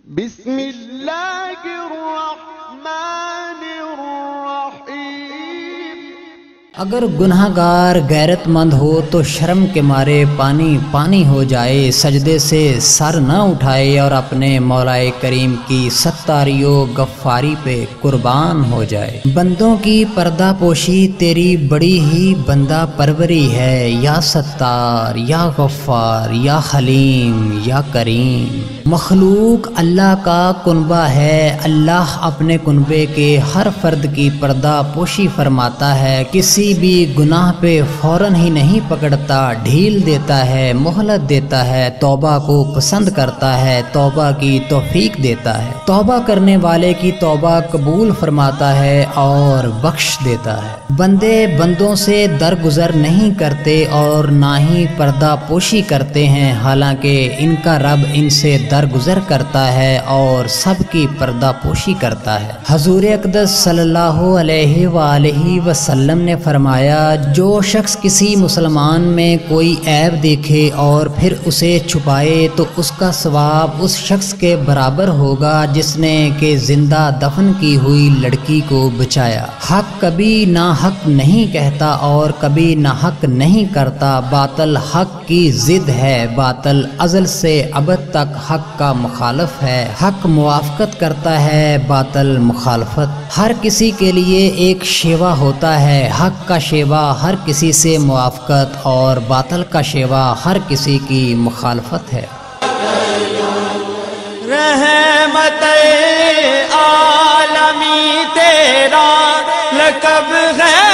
بسم اللہ الرحمن الرحیم۔ اگر گناہگار غیرت مند ہو تو شرم کے مارے پانی پانی ہو جائے، سجدے سے سر نہ اٹھائے اور اپنے مولا کریم کی ستاری و غفاری پہ قربان ہو جائے۔ بندوں کی پردہ پوشی تیری بڑی ہی بندہ پروری ہے، یا ستار یا غفار یا حلیم یا کریم۔ مخلوق اللہ کا کنبہ ہے، اللہ اپنے کنبے کے ہر فرد کی پردہ پوشی فرماتا ہے، کسی بھی گناہ پہ فوراً ہی نہیں پکڑتا، ڈھیل دیتا ہے، مہلت دیتا ہے، توبہ کو پسند کرتا ہے، توبہ کی توفیق دیتا ہے، توبہ کرنے والے کی توبہ قبول فرماتا ہے اور بخش دیتا ہے۔ بندے بندوں سے درگزر نہیں کرتے اور نہ ہی پردہ پوشی کرتے ہیں، حالانکہ ان کا رب ان سے درگزر کرتا ہے اور سب کی پردہ پوشی کرتا ہے۔ حضور اقدس صلی اللہ علیہ وآلہ وسلم نے فرمایا، جو شخص کسی مسلمان میں کوئی عیب دیکھے اور پھر اسے چھپائے تو اس کا ثواب اس شخص کے برابر ہوگا جس نے کہ زندہ دفن کی ہوئی لڑکی کو بچایا۔ حق کبھی ناحق نہیں کہتا اور کبھی ناحق نہیں کرتا، باطل حق کی ضد ہے، باطل ازل سے ابد تک حق کا مخالف ہے، حق موافقت کرتا ہے، باطل مخالفت۔ ہر کسی کے لیے ایک شیوا ہوتا ہے، حق کا شیوا ہر کسی سے موافقت اور باطل کا شیوا ہر کسی کی مخالفت ہے۔ رحمت عالمی تیرا لقب ہے